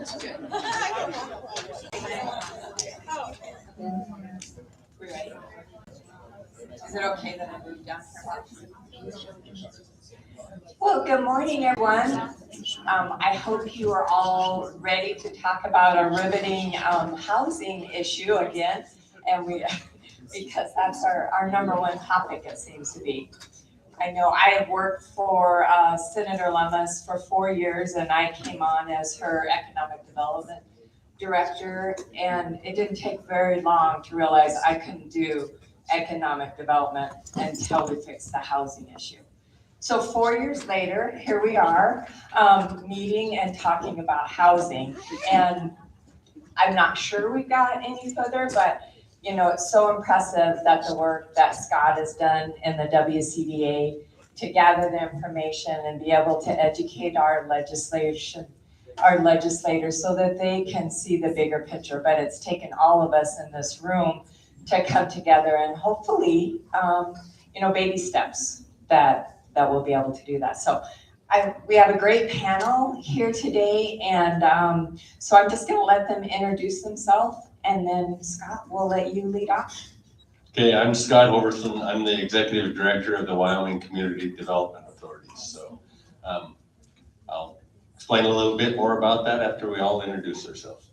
That's good. We ready? Is it okay that I move down? Well, good morning, everyone. I hope you are all ready to talk about a riveting housing issue again, and because that's our number one topic, it seems to be. I know I have worked for Senator Lummis for 4 years, and I came on as her economic development director, and it didn't take very long to realize I couldn't do economic development until we fixed the housing issue. So 4 years later, here we are, meeting and talking about housing, and I'm not sure we got any further, but you know, it's so impressive that the work that Scott has done in the WCDA to gather the information and be able to educate our legislators so that they can see the bigger picture. But it's taken all of us in this room to come together and hopefully, you know, baby steps that we'll be able to do that. So we have a great panel here today, and so I'm just going to let them introduce themselves, and then Scott, we'll let you lead off. Okay, I'm Scott Overton. I'm the Executive Director of the Wyoming Community Development Authority. So I'll explain a little bit more about that after we all introduce ourselves.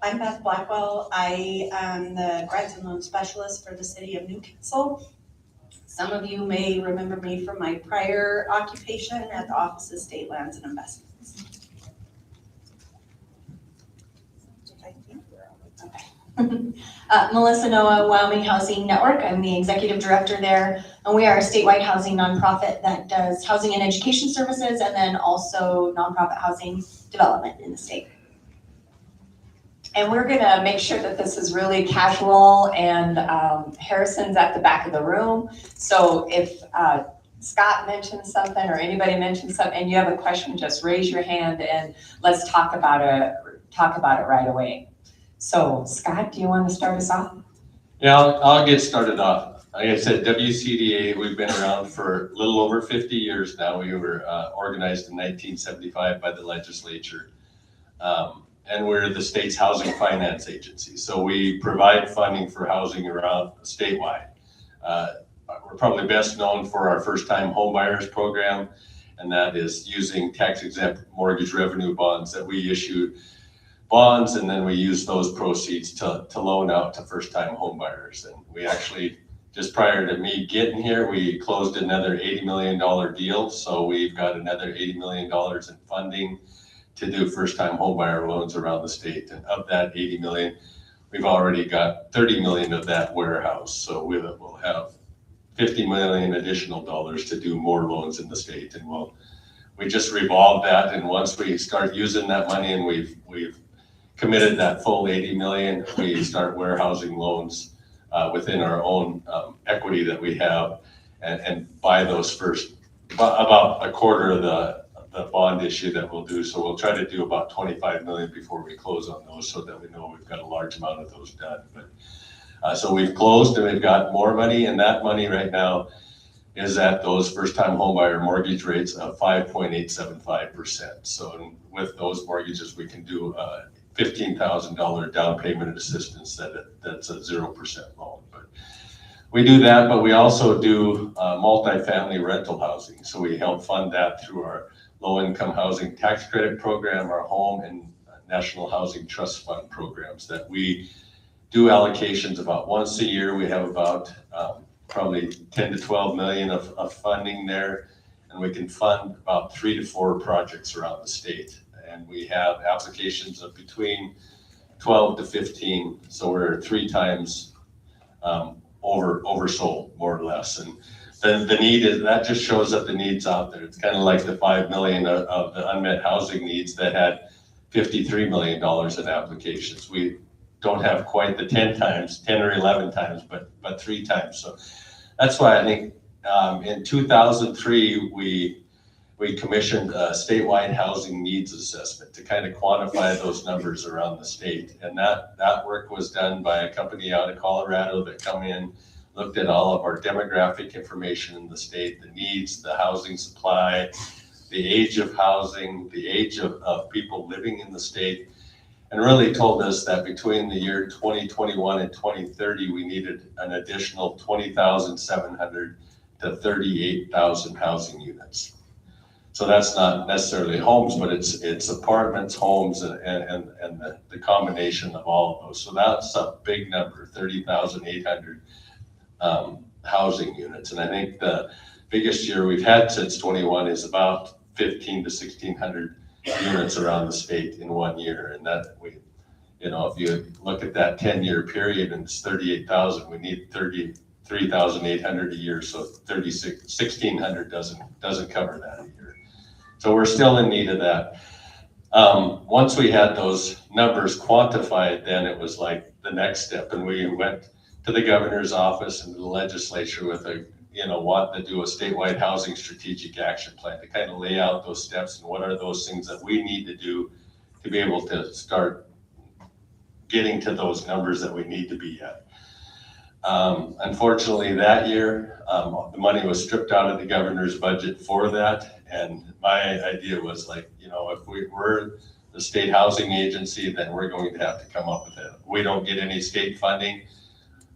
I'm Beth Blackwell. I am the Grants and Loan Specialist for the City of Newcastle. Some of you may remember me from my prior occupation at the Office of State Lands and Investments. Melissa Noah, Wyoming Housing Network. I'm the executive director there, and we are a statewide housing nonprofit that does housing and education services, and then also nonprofit housing development in the state. And we're gonna make sure that this is really casual, and Harrison's at the back of the room. So if Scott mentions something or anybody mentions something and you have a question, just raise your hand and let's talk about it right away. So Scott, do you want to start us off? Yeah, I'll get started off. Like I said, WCDA, we've been around for a little over 50 years now. We were organized in 1975 by the legislature. And we're the state's housing finance agency. So we provide funding for housing around statewide. We're probably best known for our first-time homebuyers program, and that is using tax-exempt mortgage revenue bonds that we issue bonds, and then we use those proceeds to loan out to first-time homebuyers. And we actually, just prior to me getting here, we closed another $80 million deal. So we've got another $80 million in funding to do first-time homebuyer loans around the state. And of that 80 million, we've already got 30 million of that warehouse. So we'll have 50 million additional dollars to do more loans in the state. And we just revolved that. And once we start using that money and we've committed that full 80 million, we start warehousing loans within our own equity that we have and buy those first, about a quarter of the bond issue that we'll do. So we'll try to do about 25 million before we close on those so that we know we've got a large amount of those done. But so we've closed and we've got more money, and that money right now is at those first-time homebuyer mortgage rates of 5.875%. So with those mortgages, we can do a $15,000 down payment assistance that's a 0% loan. But we do that, but we also do multifamily rental housing. So we help fund that through our low-income housing tax credit program, our home and National Housing Trust Fund programs that we do allocations about once a year. We have about probably 10 to 12 million of funding there, and we can fund about 3 to 4 projects around the state. And we have applications of between 12 to 15, so we're 3 times oversold, more or less. And the need is, that just shows that the need's out there. It's kind of like the 5 million of the unmet housing needs that had $53 million in applications. We don't have quite the 10 or 11 times, but 3 times. So that's why I think in 2003, we commissioned a statewide housing needs assessment to kind of quantify those numbers around the state. And that work was done by a company out of Colorado that come in, looked at all of our demographic information in the state, the needs, the housing supply, the age of housing, the age of people living in the state, and really told us that between the year 2021 and 2030, we needed an additional 20,700 to 38,000 housing units. So that's not necessarily homes, but it's apartments, homes, and the combination of all of those. So that's a big number, 30,800 housing units. And I think the biggest year we've had since 21 is about 15 to 1,600 units around the state in 1 year. And that if you look at that 10-year period and it's 38,000, we need 33,800 a year. So 1,600 doesn't cover that a year. So we're still in need of that. Once we had those numbers quantified, then it was like the next step, and we went to the governor's office and to the legislature with wanting to do a statewide housing strategic action plan to kind of lay out those steps and what are those things that we need to do to be able to start getting to those numbers that we need to be at. Unfortunately, that year, the money was stripped out of the governor's budget for that. And my idea was like, if we're the state housing agency, then we're going to have to come up with it. We don't get any state funding.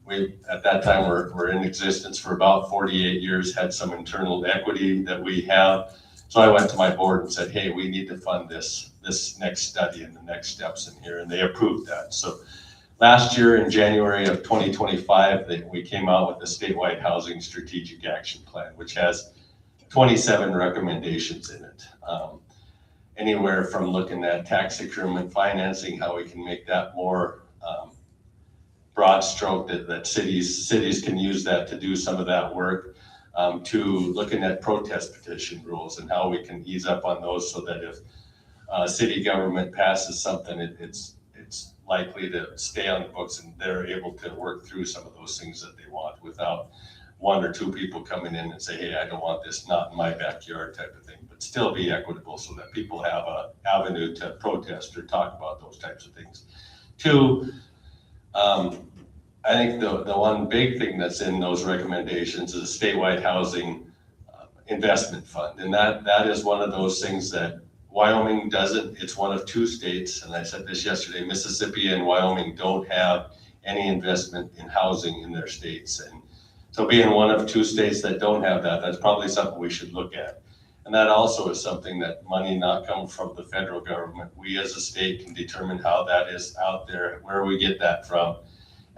We, at that time, we're in existence for about 48 years, had some internal equity that we have. So I went to my board and said, hey, we need to fund this next study and the next steps in here. And they approved that. So last year in January of 2025, we came out with the statewide housing strategic action plan, which has 27 recommendations in it. Anywhere from looking at tax increment financing, how we can make that more broad stroke, that cities can use that to do some of that work, to looking at protest petition rules and how we can ease up on those so that if city government passes something, it's likely to stay on the books and they're able to work through some of those things that they want without one or two people coming in and say, hey, I don't want this, not in my backyard type of thing, but still be equitable so that people have an avenue to protest or talk about those types of things. Two, I think the one big thing that's in those recommendations is a statewide housing investment fund. And that is one of those things that Wyoming doesn't. It's one of two states, and I said this yesterday, Mississippi and Wyoming don't have any investment in housing in their states. And so being one of two states that don't have that, that's probably something we should look at. And that also is something that money not coming from the federal government, we as a state can determine how that is out there, where we get that from,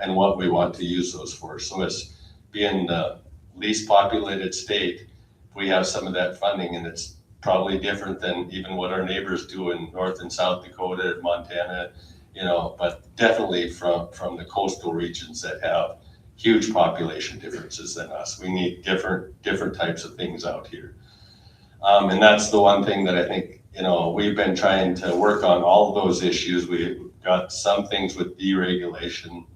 and what we want to use those for. So as being the least populated state, we have some of that funding, and it's probably different than even what our neighbors do in North and South Dakota and Montana, but definitely from the coastal regions that have huge population differences than us. We need different types of things out here. And that's the one thing that I think, we've been trying to work on all of those issues. We've got some things with deregulation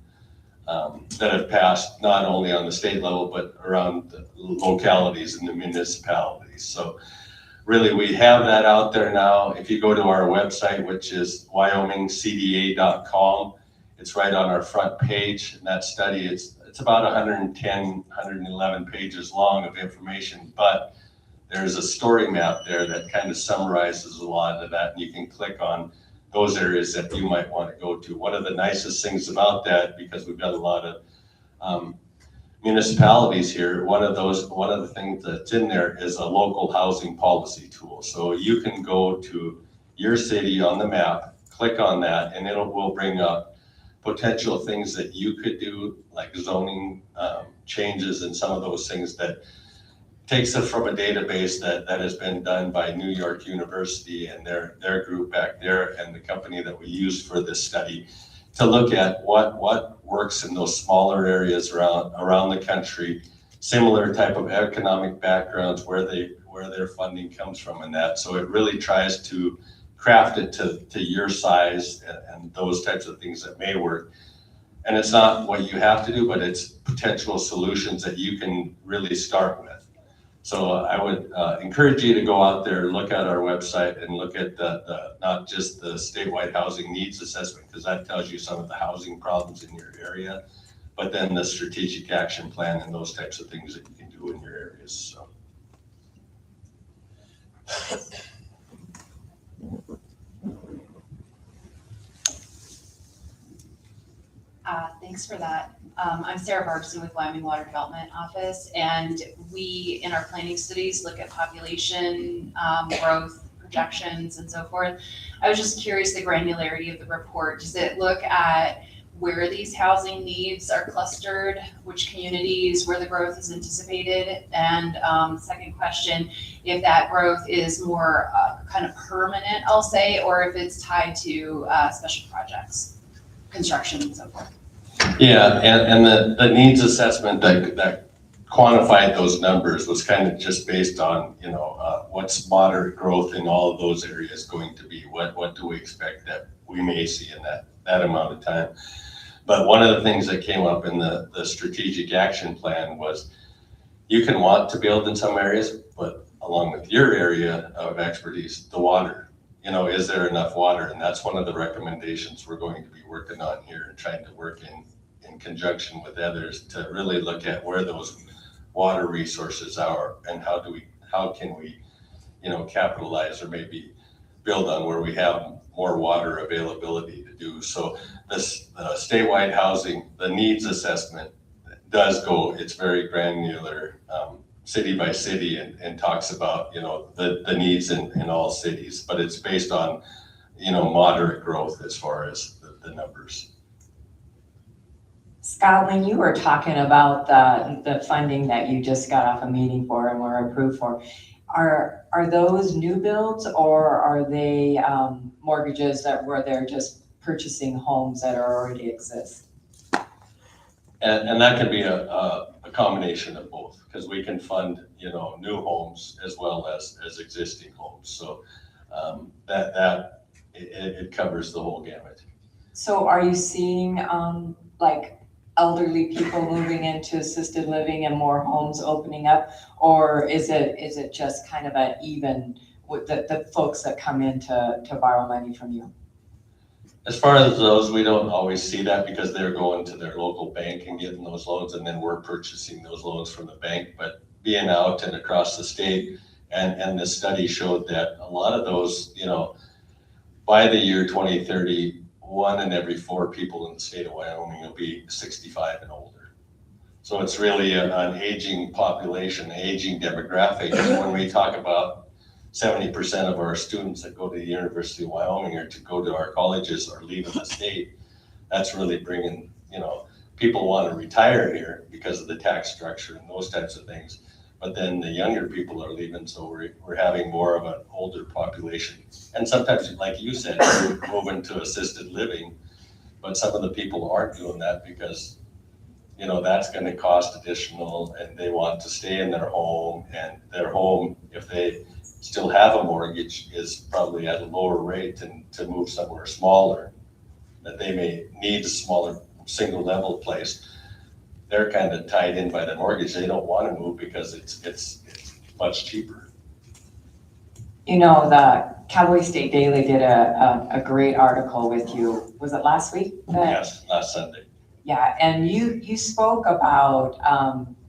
that have passed not only on the state level, but around the localities and the municipalities. So really, we have that out there now. If you go to our website, which is wyomingcda.com, it's right on our front page. And that study, it's about 110, 111 pages long of information, but there's a story map there that kind of summarizes a lot of that, and you can click on those areas that you might want to go to. One of the nicest things about that, because we've got a lot of municipalities here, one of the things that's in there is a local housing policy tool. So you can go to your city on the map, click on that, and will bring up potential things that you could do, like zoning changes and some of those things that takes us from a database that has been done by New York University and their group back there and the company that we used for this study to look at what works in those smaller areas around the country, similar type of economic backgrounds, where their funding comes from and that. So it really tries to craft it to your size and those types of things that may work. And it's not what you have to do, but it's potential solutions that you can really start with. So I would encourage you to go out there, look at our website and look at the not just the statewide housing needs assessment, because that tells you some of the housing problems in your area, but then the strategic action plan and those types of things that you can do in your areas. So. thanks for that. I'm Sarah Barbson with Wyoming Water Development Office, and we, in our planning studies, look at population growth projections and so forth. I was just curious the granularity of the report. Does it look at where these housing needs are clustered, which communities, where the growth is anticipated? And second question, if that growth is more kind of permanent, I'll say, or if it's tied to special projects, construction and so forth. Yeah, and the needs assessment that quantified those numbers was kind of just based on, what's moderate growth in all of those areas going to be? What do we expect that we may see in that amount of time? But one of the things that came up in the strategic action plan was you can want to build in some areas, but along with your area of expertise, the water. Is there enough water? And that's one of the recommendations we're going to be working on here and trying to work in conjunction with others to really look at where those water resources are and how can we, capitalize or maybe build on where we have more water availability to do. So this statewide housing, the needs assessment it's very granular, city by city and talks about, the needs in all cities, but it's based on, moderate growth as far as the numbers. Scott, when you were talking about the funding that you just got off a meeting for and were approved for, are those new builds or are they mortgages where they're just purchasing homes that already exist? And that can be a combination of both, because we can fund, new homes as well as existing homes. So it covers the whole gamut. So are you seeing like elderly people moving into assisted living and more homes opening up, or is it just kind of an even with the folks that come in to borrow money from you? As far as those, we don't always see that because they're going to their local bank and getting those loans, and then we're purchasing those loans from the bank. But being out and across the state, and the study showed that a lot of those, by the year 2030, 1 in every 4 people in the state of Wyoming will be 65 and older. So it's really an aging population, aging demographic. And when we talk about 70% of our students that go to the University of Wyoming or to go to our colleges are leaving the state, that's really bringing, people want to retire here because of the tax structure and those types of things. But then the younger people are leaving, so we're having more of an older population. And sometimes, like you said, we're moving to assisted living, but some of the people aren't doing that because, that's going to cost additional, and they want to stay in their home, and their home, if they still have a mortgage, is probably at a lower rate, and to move somewhere smaller, that they may need a smaller single level place. They're kind of tied in by the mortgage. They don't want to move because it's much cheaper. The Cowboy State Daily did a great article with you. Was it last week? Yes, last Sunday. Yeah, and you spoke about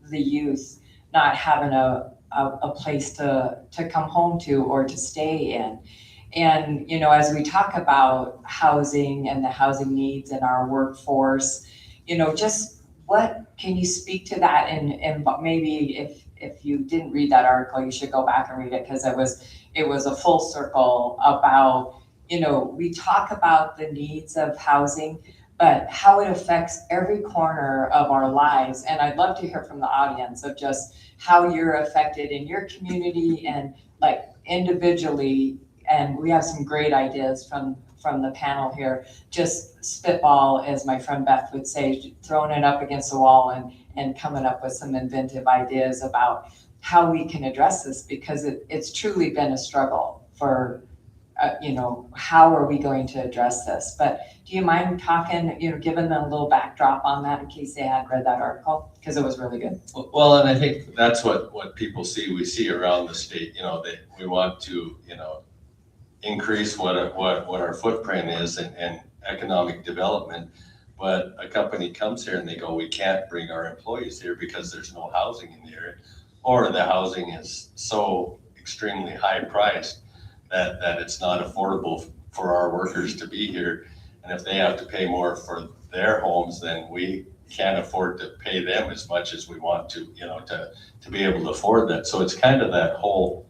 the youth not having a place to come home to or to stay in. And, as we talk about housing and the housing needs in our workforce, just what can you speak to that? And maybe if you didn't read that article, you should go back and read it, because it was a full circle about, we talk about the needs of housing, but how it affects every corner of our lives. And I'd love to hear from the audience of just how you're affected in your community and like individually. And we have some great ideas from the panel here. Just spitball, as my friend Beth would say, throwing it up against the wall and coming up with some inventive ideas about how we can address this, because it's truly been a struggle for, how are we going to address this? But do you mind talking, giving them a little backdrop on that in case they hadn't read that article? Because it was really good. Well, and I think that's what people see. We see around the state, that we want to, increase what our footprint is and economic development. But a company comes here and they go, we can't bring our employees here because there's no housing in the area, or the housing is so extremely high priced that it's not affordable for our workers to be here. And if they have to pay more for their homes, then we can't afford to pay them as much as we want to, to be able to afford that. So it's kind of that whole,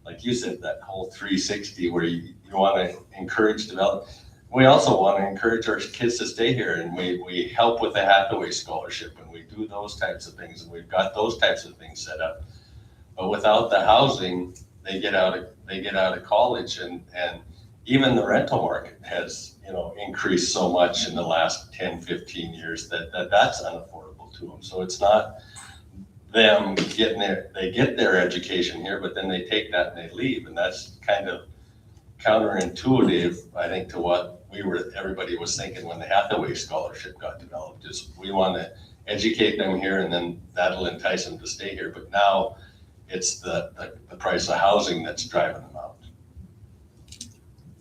like you said, that whole 360 where you want to encourage development. We also want to encourage our kids to stay here, and we help with the Hathaway Scholarship, and we do those types of things, and we've got those types of things set up. But without the housing, they get out of college, and even the rental market has, increased so much in the last 10, 15 years that's unaffordable to them. So it's not them they get their education here, but then they take that and they leave, and that's kind of counterintuitive, I think, to what everybody was thinking when the Hathaway Scholarship got developed, is we want to educate them here and then that'll entice them to stay here. But now it's the price of housing that's driving them out.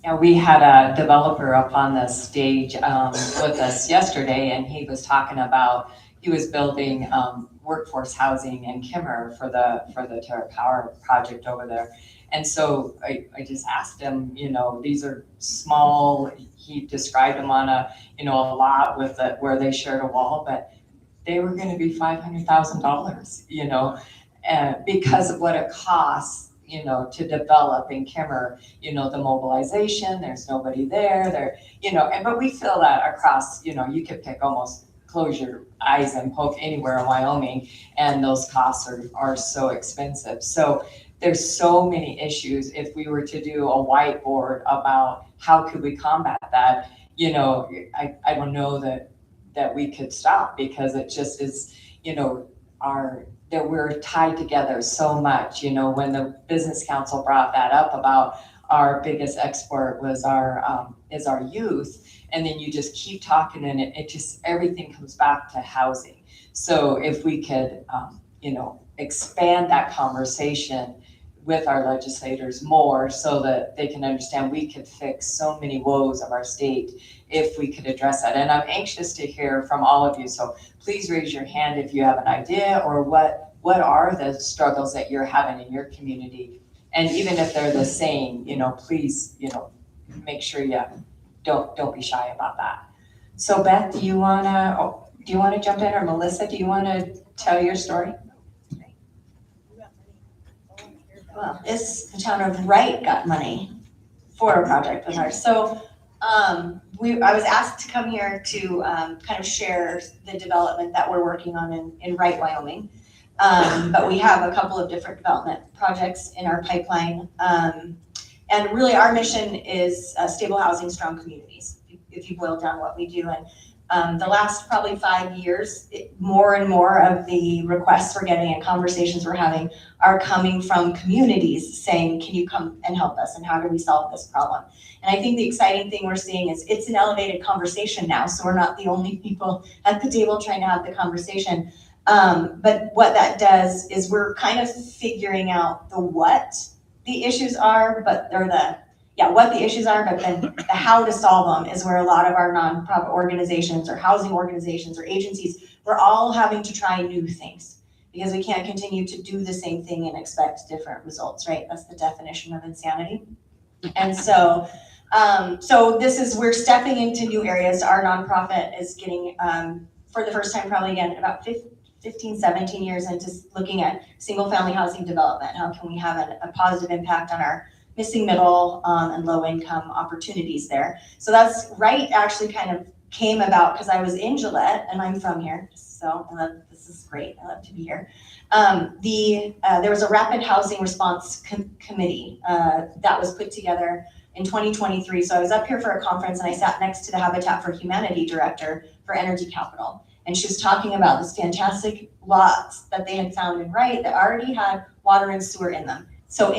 Yeah, we had a developer up on the stage with us yesterday, and he was talking about, he was building workforce housing in Kimmer for the Terra Power project over there. And so I just asked him, these are small, he described them on a lot with where they shared a wall, but they were going to be $500,000, because of what it costs, to develop in Kimmer, the mobilization, there's nobody there, but we feel that across, you could pick almost, close your eyes and poke anywhere in Wyoming, and those costs are so expensive. So there's so many issues. If we were to do a whiteboard about how could we combat that, I don't know that we could stop, because it just is, that we're tied together so much. When the Business Council brought that up about our biggest export was is our youth, and then you just keep talking, and it just, everything comes back to housing. So if we could, expand that conversation with our legislators more, so that they can understand we could fix so many woes of our state if we could address that. And I'm anxious to hear from all of you. So please raise your hand if you have an idea, or what are the struggles that you're having in your community. And even if they're the same, please, make sure you don't be shy about that. So Beth, do you wanna jump in, or Melissa, do you wanna tell your story? Well, the town of Wright got money for a project with ours. So I was asked to come here to kind of share the development that we're working on in Wright, Wyoming. But we have a couple of different development projects in our pipeline. And really our mission is stable housing, strong communities, if you boil down what we do. And the last probably 5 years, more and more of the requests we're getting and conversations we're having are coming from communities saying, can you come and help us, and how do we solve this problem? And I think the exciting thing we're seeing is it's an elevated conversation now, so we're not the only people at the table trying to have the conversation. But what that does is we're kind of figuring out what the issues are, what the issues are, but then the how to solve them is where a lot of our nonprofit organizations or housing organizations or agencies, we're all having to try new things, because we can't continue to do the same thing and expect different results, right? That's the definition of insanity. And so, we're stepping into new areas. Our nonprofit is getting, for the first time probably again, about 15, 17 years into looking at single family housing development. How can we have a positive impact on our missing middle and low income opportunities there? So that's right, actually kind of came about because I was in Gillette, and I'm from here, so this is great, I love to be here. There was a rapid housing response committee that was put together in 2023. So I was up here for a conference, and I sat next to the Habitat for Humanity director for Energy Capital. And she was talking about this fantastic lots that they had found in Wright that already had water and sewer in them. So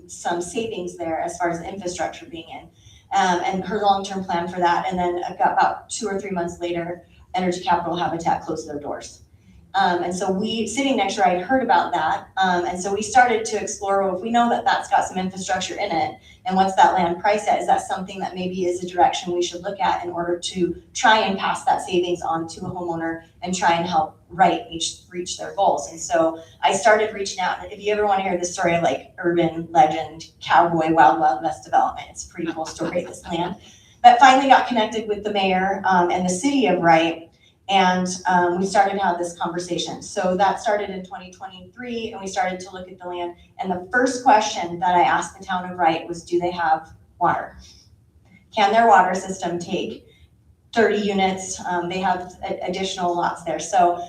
some savings there as far as the infrastructure being in, and her long-term plan for that. And then about 2 or 3 months later, Energy Capital Habitat closed their doors. And so sitting next to her, I heard about that. And so we started to explore, well, if we know that that's got some infrastructure in it, and what's that land price at? Is that something that maybe is a direction we should look at in order to try and pass that savings on to a homeowner and try and help Wright reach their goals? And so I started reaching out. And if you ever want to hear the story of like urban legend, cowboy, wild, wild west development, it's a pretty cool story, this land. But finally got connected with the mayor and the city of Wright, and we started to have this conversation. So that started in 2023, and we started to look at the land. And the first question that I asked the town of Wright was, do they have water? Can their water system take 30 units? They have additional lots there. So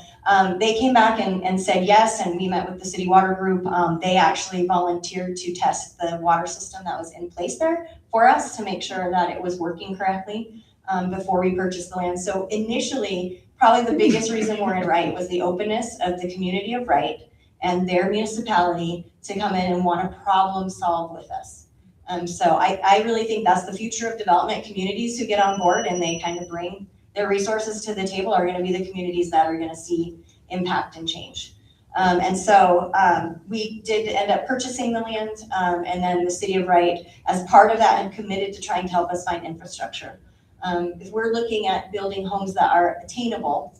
they came back and said yes, and we met with the city water group. They actually volunteered to test the water system that was in place there for us to make sure that it was working correctly before we purchased the land. So initially, probably the biggest reason we're in Wright was the openness of the community of Wright and their municipality to come in and want to problem solve with us. So I really think that's the future of development. Communities who get on board and they kind of bring their resources to the table are going to be the communities that are going to see impact and change. And so we did end up purchasing the land, and then the city of Wright, as part of that, had committed to trying to help us find infrastructure. If we're looking at building homes that are attainable,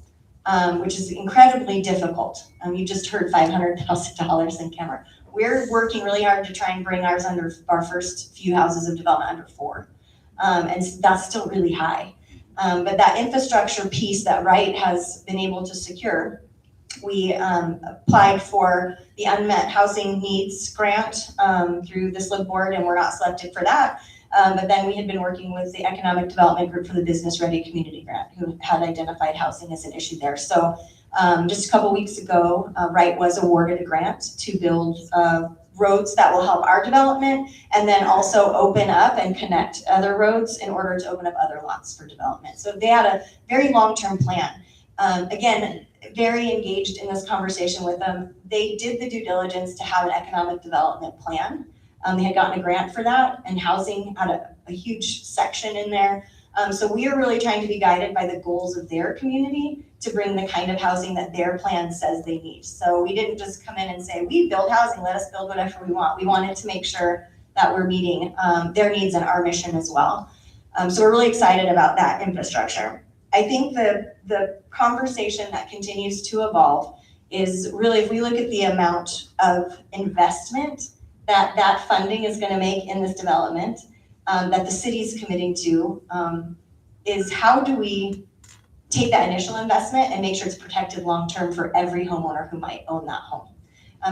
which is incredibly difficult. You just heard $500,000 in camera. We're working really hard to try and bring ours under our first few houses of development under 4. And that's still really high. But that infrastructure piece that Wright has been able to secure, we applied for the Unmet Housing Needs Grant through the SLIB board, and we're not selected for that. But then we had been working with the Economic Development Group for the Business Ready Community Grant, who had identified housing as an issue there. So just a couple weeks ago, Wright was awarded a grant to build roads that will help our development, and then also open up and connect other roads in order to open up other lots for development. So they had a very long-term plan. Again, very engaged in this conversation with them. They did the due diligence to have an economic development plan. They had gotten a grant for that, and housing had a huge section in there. So we are really trying to be guided by the goals of their community to bring the kind of housing that their plan says they need. So we didn't just come in and say, we build housing, let us build whatever we want. We wanted to make sure that we're meeting their needs and our mission as well. So we're really excited about that infrastructure. I think the conversation that continues to evolve is really, if we look at the amount of investment that funding is going to make in this development, that the city's committing to, is how do we take that initial investment and make sure it's protected long-term for every homeowner who might own that home.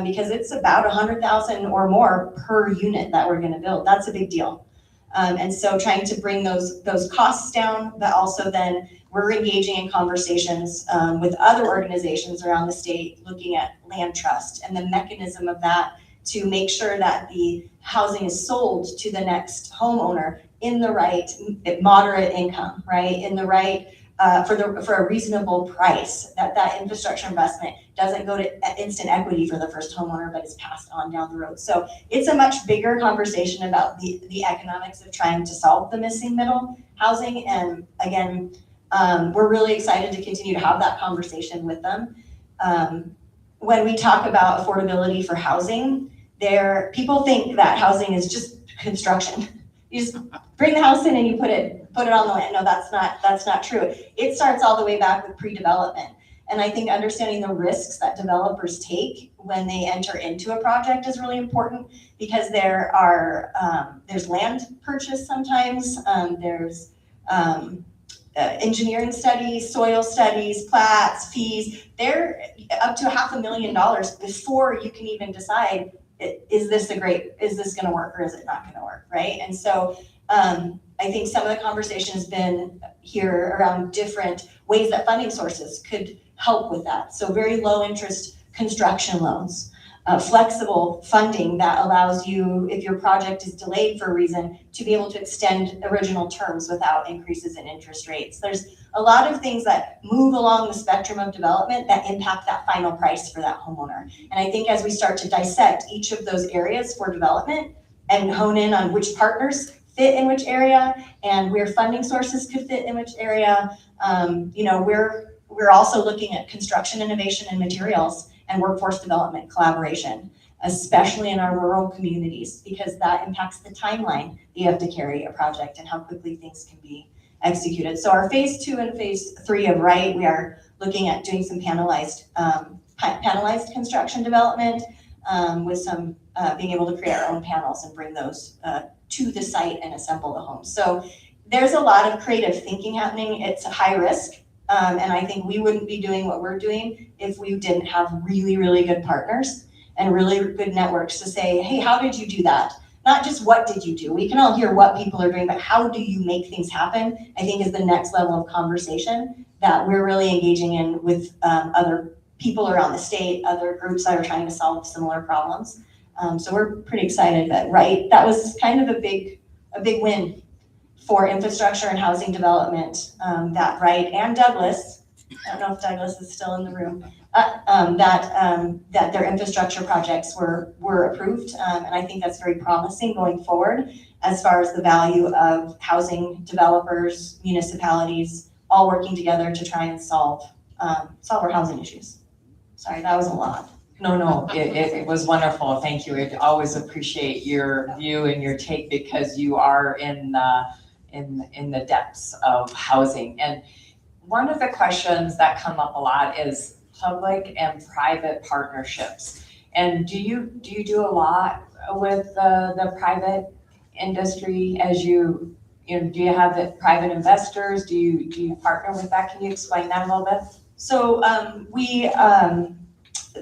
Because it's about $100,000 or more per unit that we're going to build. That's a big deal. And so trying to bring those costs down, but also then we're engaging in conversations with other organizations around the state, looking at land trust and the mechanism of that to make sure that the housing is sold to the next homeowner in the right moderate income, right? In the right, for a reasonable price, that infrastructure investment doesn't go to instant equity for the first homeowner, but is passed on down the road. So it's a much bigger conversation about the economics of trying to solve the missing middle housing. And again, we're really excited to continue to have that conversation with them. When we talk about affordability for housing, people think that housing is just construction. You just bring the house in and you put it on the land. No, that's not true. It starts all the way back with pre-development. And I think understanding the risks that developers take when they enter into a project is really important, because there's land purchase sometimes, there's engineering studies, soil studies, plats, fees. They're up to $500,000 before you can even decide, is this going to work or is it not going to work, right? And so I think some of the conversation has been here around different ways that funding sources could help with that. So very low interest construction loans, flexible funding that allows you, if your project is delayed for a reason, to be able to extend original terms without increases in interest rates. There's a lot of things that move along the spectrum of development that impact that final price for that homeowner. And I think as we start to dissect each of those areas for development and hone in on which partners fit in which area and where funding sources could fit in which area, we're also looking at construction innovation and materials and workforce development collaboration, especially in our rural communities, because that impacts the timeline that you have to carry a project and how quickly things can be executed. So our phase 2 and phase 3 of Wright, we are looking at doing some panelized construction development with some being able to create our own panels and bring those to the site and assemble the homes. So there's a lot of creative thinking happening. It's a high risk. And I think we wouldn't be doing what we're doing if we didn't have really, really good partners and really good networks to say, hey, how did you do that? Not just what did you do? We can all hear what people are doing, but how do you make things happen? I think is the next level of conversation that we're really engaging in with other people around the state, other groups that are trying to solve similar problems. So we're pretty excited that, right, that was kind of a big win for infrastructure and housing development, that Wright and Douglas, I don't know if Douglas is still in the room, that their infrastructure projects were approved. And I think that's very promising going forward as far as the value of housing developers, municipalities, all working together to try and solve our housing issues. Sorry, that was a lot. No, it was wonderful. Thank you. I always appreciate your view and your take because you are in the depths of housing. And one of the questions that come up a lot is public and private partnerships. And do you do a lot with the private industry as do you have the private investors? Do you partner with that? Can you explain that a little bit? So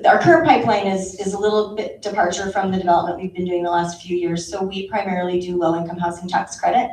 our current pipeline is a little bit departure from the development we've been doing the last few years. So we primarily do low-income housing tax credit.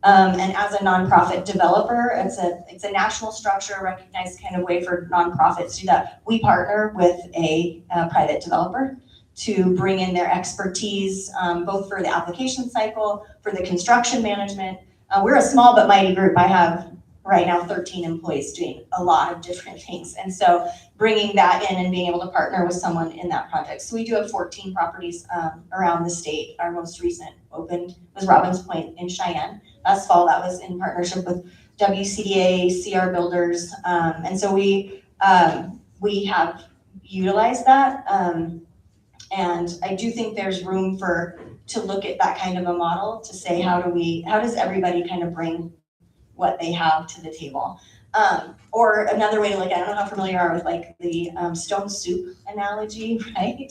And as a nonprofit developer, it's a national structure, a recognized kind of way for nonprofits to do that. We partner with a private developer to bring in their expertise, both for the application cycle, for the construction management. We're a small but mighty group. I have right now 13 employees doing a lot of different things. And so bringing that in and being able to partner with someone in that project. So we do have 14 properties around the state. Our most recent opened was Robbins Point in Cheyenne. Last fall, that was in partnership with WCDA, CR Builders. And so we have utilized that. And I do think there's room to look at that kind of a model to say, how does everybody kind of bring what they have to the table? Or another way to look at it, I don't know how familiar you are with like the stone soup analogy, right?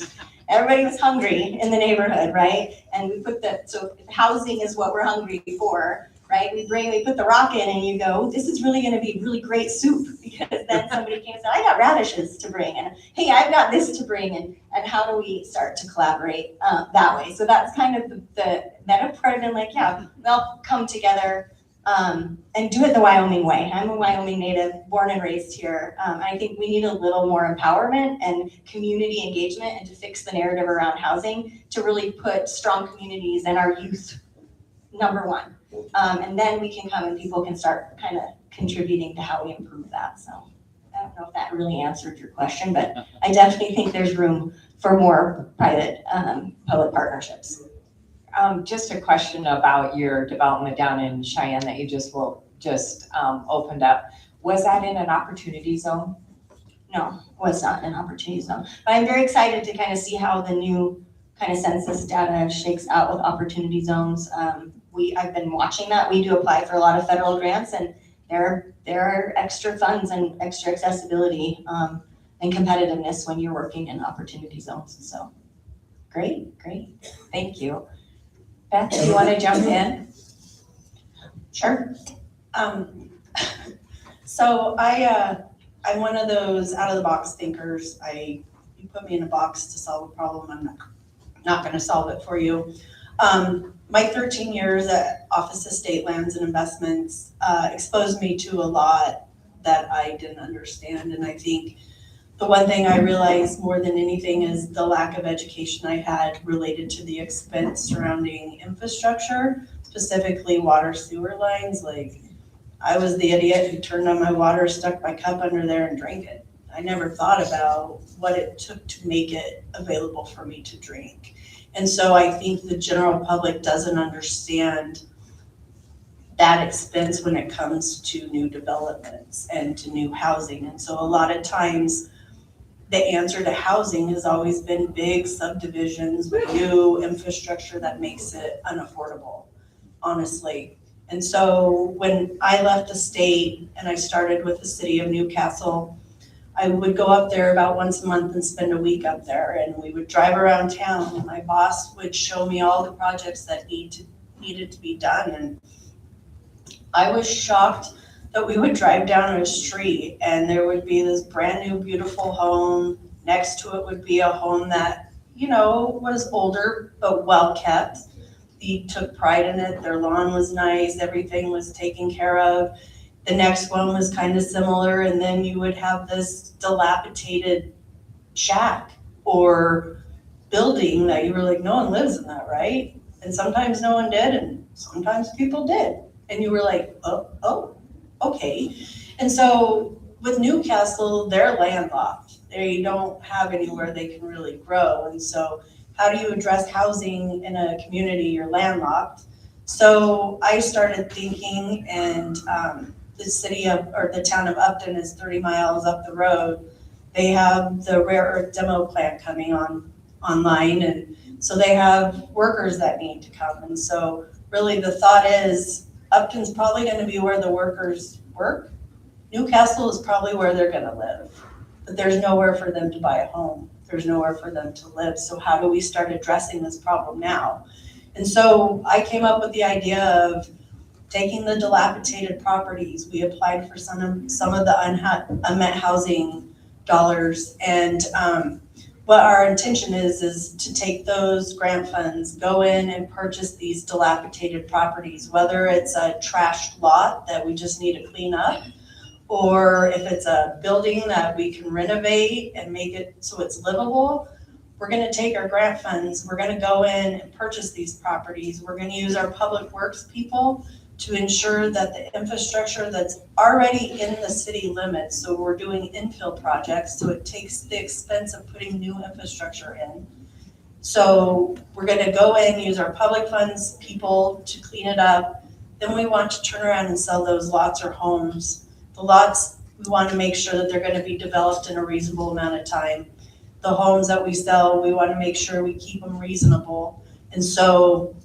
Everybody was hungry in the neighborhood, right? And we put so housing is what we're hungry for, right? We put the rock in and you go, this is really gonna be really great soup, because then somebody came and said, I got radishes to bring, and hey, I've got this to bring, and how do we start to collaborate that way? So that's kind of the meta part, and like, yeah, they'll come together and do it the Wyoming way. I'm a Wyoming native, born and raised here. I think we need a little more empowerment and community engagement, and to fix the narrative around housing, to really put strong communities and our youth number one. And then we can come and people can start kind of contributing to how we improve that. So I don't know if that really answered your question, but I definitely think there's room for more private public partnerships. Just a question about your development down in Cheyenne that you just opened up. Was that in an opportunity zone? No, it was not an opportunity zone. But I'm very excited to kind of see how the new kind of census data shakes out with opportunity zones. I've been watching that. We do apply for a lot of federal grants, and there are extra funds and extra accessibility and competitiveness when you're working in opportunity zones. So great. Thank you. Beth, do you want to jump in? Sure. So I'm one of those out of the box thinkers. You put me in a box to solve a problem, I'm not going to solve it for you. My 13 years at Office of State Lands and Investments exposed me to a lot that I didn't understand, and I think the one thing I realized more than anything is the lack of education I had related to the expense surrounding infrastructure, specifically water sewer lines. Like, I was the idiot who turned on my water, stuck my cup under there and drank it. I never thought about what it took to make it available for me to drink. And so I think the general public doesn't understand that expense when it comes to new developments and to new housing. And so a lot of times, the answer to housing has always been big subdivisions with new infrastructure that makes it unaffordable, honestly. And so when I left the state and I started with the city of Newcastle, I would go up there about once a month and spend a week up there, and we would drive around town, and my boss would show me all the projects that needed to be done. And I was shocked that we would drive down a street and there would be this brand new beautiful home. Next to it would be a home that, was older but well kept. He took pride in it. Their lawn was nice. Everything was taken care of. The next one was kind of similar. And then you would have this dilapidated shack or building that you were like, no one lives in that, right? And sometimes no one did, and sometimes people did. And you were like, oh, okay. And so with Newcastle, they're landlocked. They don't have anywhere they can really grow. And so how do you address housing in a community you're landlocked? So I started thinking, and the town of Upton is 30 miles up the road. They have the rare earth demo plant coming online, and so they have workers that need to come. And so really the thought is Upton's probably going to be where the workers work. Newcastle is probably where they're going to live, but there's nowhere for them to buy a home. There's nowhere for them to live. So how do we start addressing this problem now? And so I came up with the idea of taking the dilapidated properties. We applied for some of the unmet housing dollars, and what our intention is to take those grant funds, go in and purchase these dilapidated properties, whether it's a trashed lot that we just need to clean up, or if it's a building that we can renovate and make it so it's livable. We're gonna take our grant funds, we're gonna go in and purchase these properties. We're gonna use our public works people to ensure that the infrastructure that's already in the city limits, so we're doing infill projects, so it takes the expense of putting new infrastructure in. So we're gonna go in, use our public funds people to clean it up. Then we want to turn around and sell those lots or homes. The lots, we want to make sure that they're gonna be developed in a reasonable amount of time. The homes that we sell, we want to make sure we keep them reasonable. And so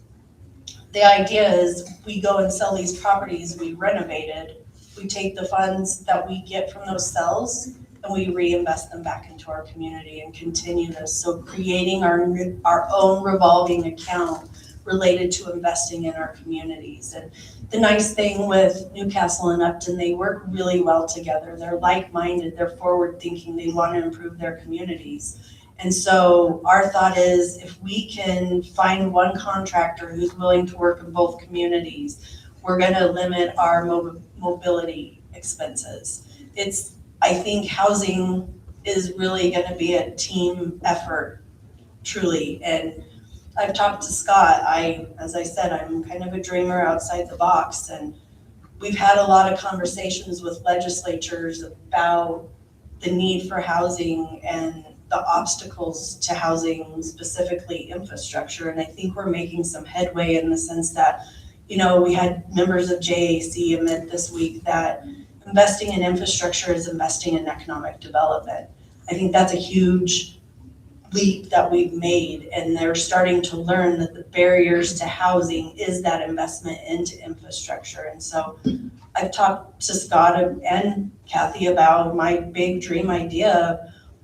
the idea is we go and sell these properties we renovated. We take the funds that we get from those sales and we reinvest them back into our community and continue this. So creating our own revolving account related to investing in our communities. And the nice thing with Newcastle and Upton, they work really well together. They're like-minded, they're forward-thinking, they want to improve their communities. And so our thought is if we can find one contractor who's willing to work in both communities, we're gonna limit our mobility expenses. I think housing is really gonna be a team effort, truly. And I've talked to Scott. As I said, I'm kind of a dreamer outside the box, and we've had a lot of conversations with legislatures about the need for housing and the obstacles to housing, specifically infrastructure. And I think we're making some headway in the sense that, we had members of JAC admit this week that investing in infrastructure is investing in economic development. I think that's a huge leap that we've made, and they're starting to learn that the barriers to housing is that investment into infrastructure. And so I've talked to Scott and Kathy about my big dream idea of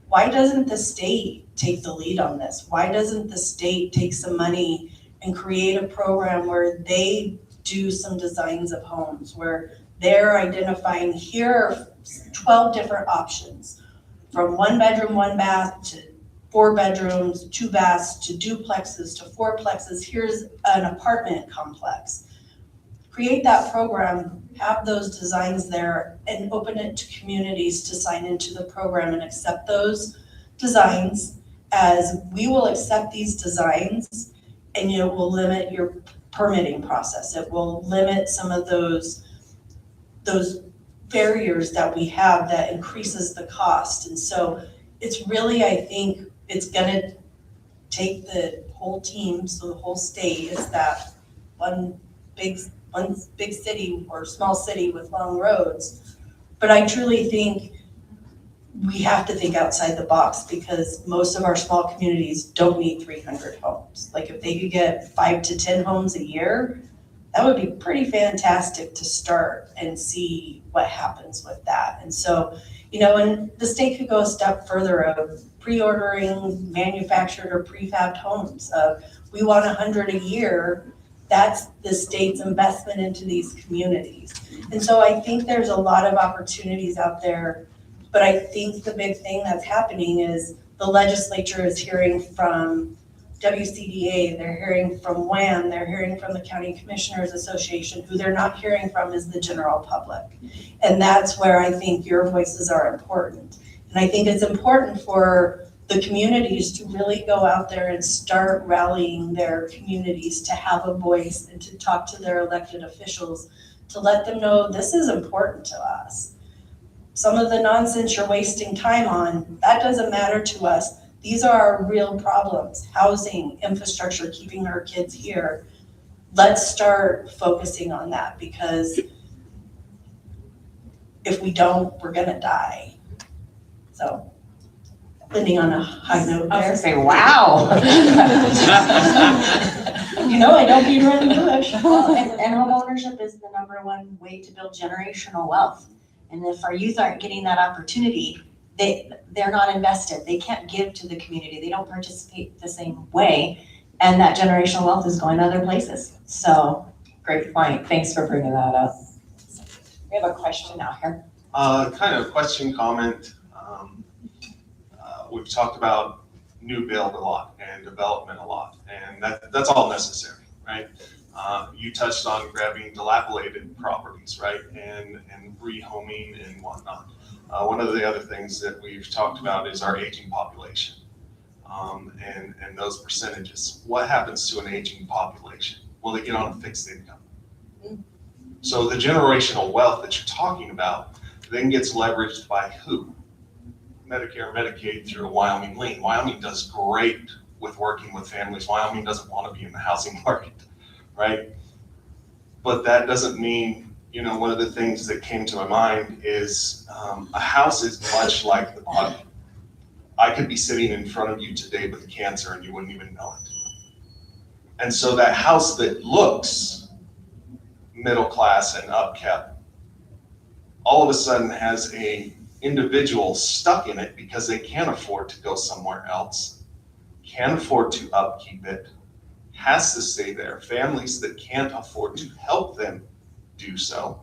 why doesn't the state take the lead on this? Why doesn't the state take some money and create a program where they do some designs of homes, where they're identifying here are 12 different options, from 1 bedroom, 1 bath to 4 bedrooms, 2 baths, to duplexes, to fourplexes. Here's an apartment complex. Create that program, have those designs there, and open it to communities to sign into the program and accept those designs, as we will accept these designs, and it will limit your permitting process. It will limit some of those barriers that we have that increases the cost. And so it's really, I think, it's gonna take the whole team, so the whole state is that one big city or small city with long roads. But I truly think we have to think outside the box, because most of our small communities don't need 300 homes. Like if they could get 5 to 10 homes a year, that would be pretty fantastic to start and see what happens with that. And so, and the state could go a step further of pre-ordering manufactured or prefabbed homes. We want 100 a year, That's the state's investment into these communities. And so I think there's a lot of opportunities out there, but I think the big thing that's happening is the legislature is hearing from WCDA, they're hearing from WAM, they're hearing from the County Commissioners Association. Who they're not hearing from is the general public. And that's where I think your voices are important. And I think it's important for the communities to really go out there and start rallying their communities to have a voice and to talk to their elected officials, to let them know this is important to us. Some of the nonsense you're wasting time on, that doesn't matter to us. These are our real problems: housing, infrastructure, keeping our kids here. Let's start focusing on that, because if we don't, we're gonna die. So, ending on a high note I there. was gonna say, wow. You know, I don't beat around the bush. Well, and home ownership is the #1 way to build generational wealth. And if our youth aren't getting that opportunity, they're not invested. They can't give to the community. They don't participate the same way. And that generational wealth is going other places. So, Great point. Thanks for bringing that up. We have a question out here. Kind of question, comment. We've talked about new build a lot and development a lot, and that's all necessary, right? You touched on grabbing dilapidated properties, right, and rehoming and whatnot. One of the other things that we've talked about is our aging population, and those percentages. What happens to an aging population? Well, they get on a fixed income. So the generational wealth that you're talking about then gets leveraged by who? Medicare, Medicaid through a Wyoming lien. Wyoming does great with working with families. Wyoming doesn't want to be in the housing market, right? But that doesn't mean, you know, one of the things that came to my mind is a house is much like the body. I could be sitting in front of you today with cancer and you wouldn't even know it. And so that house that looks middle class and upkept, all of a sudden has a individual stuck in it because they can't afford to go somewhere else, can't afford to upkeep it, has to stay there. Families that can't afford to help them do so.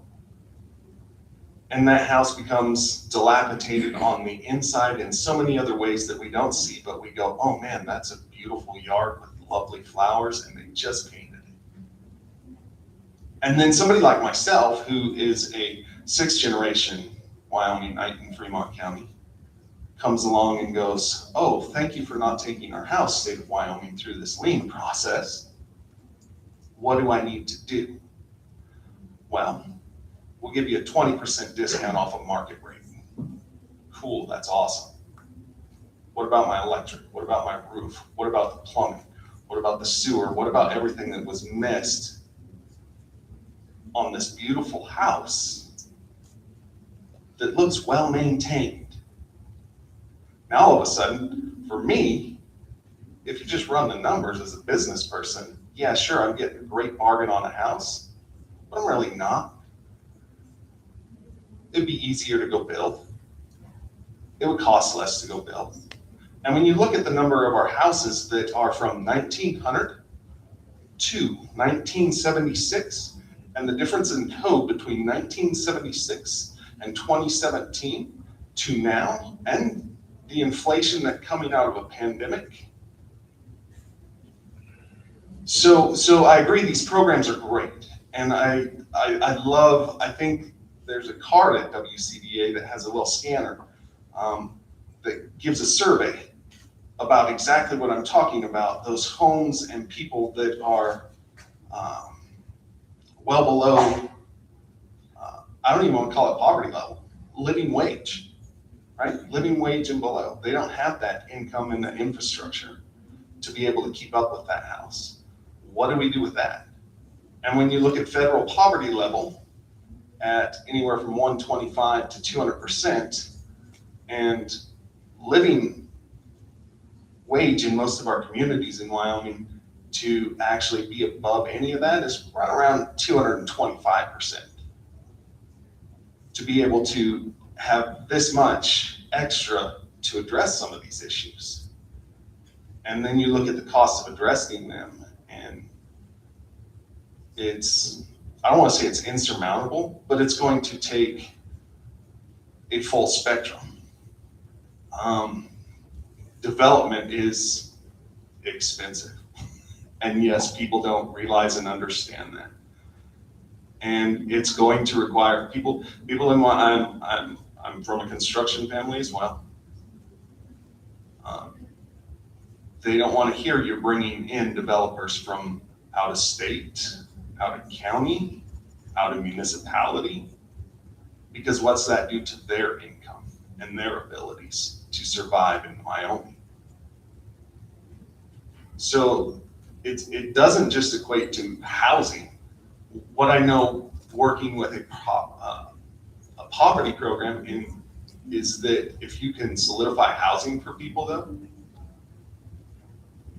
And that house becomes dilapidated on the inside in so many other ways that we don't see, but we go, oh man, that's a beautiful yard with lovely flowers and they just painted it. And then somebody like myself, who is a 6th generation Wyomingite in Fremont County, comes along and goes, oh, thank you for not taking our house, state of Wyoming, through this lien process. What do I need to do? Well, we'll give you a 20% discount off of market rate. Cool, that's awesome. What about my electric? What about my roof? What about the plumbing? What about the sewer? What about everything that was missed on this beautiful house that looks well maintained? Now all of a sudden, for me, if you just run the numbers as a business person, yeah, sure, I'm getting a great bargain on a house, but I'm really not. It'd be easier to go build. It would cost less to go build. And when you look at the number of our houses that are from 1900 to 1976, and the difference in code between 1976 and 2017 to now, and the inflation that coming out of a pandemic. So I agree, these programs are great. And I think there's a card at WCDA that has a little scanner that gives a survey about exactly what I'm talking about, those homes and people that are well below, I don't even want to call it poverty level, living wage, right? Living wage and below. They don't have that income and the infrastructure to be able to keep up with that house. What do we do with that? And when you look at federal poverty level at anywhere from 125 to 200%, and living wage in most of our communities in Wyoming to actually be above any of that is right around 225%. To be able to have this much extra to address some of these issues. And then you look at the cost of addressing them, and I don't want to say it's insurmountable, but it's going to take a full spectrum. Development is expensive. And yes, people don't realize and understand that. And it's going to require people in what I'm from a construction family as well. They don't want to hear you're bringing in developers from out of state, out of county, out of municipality, because what's that do to their income and their abilities to survive in Wyoming? So it doesn't just equate to housing. What I know working with a poverty program is that if you can solidify housing for people though,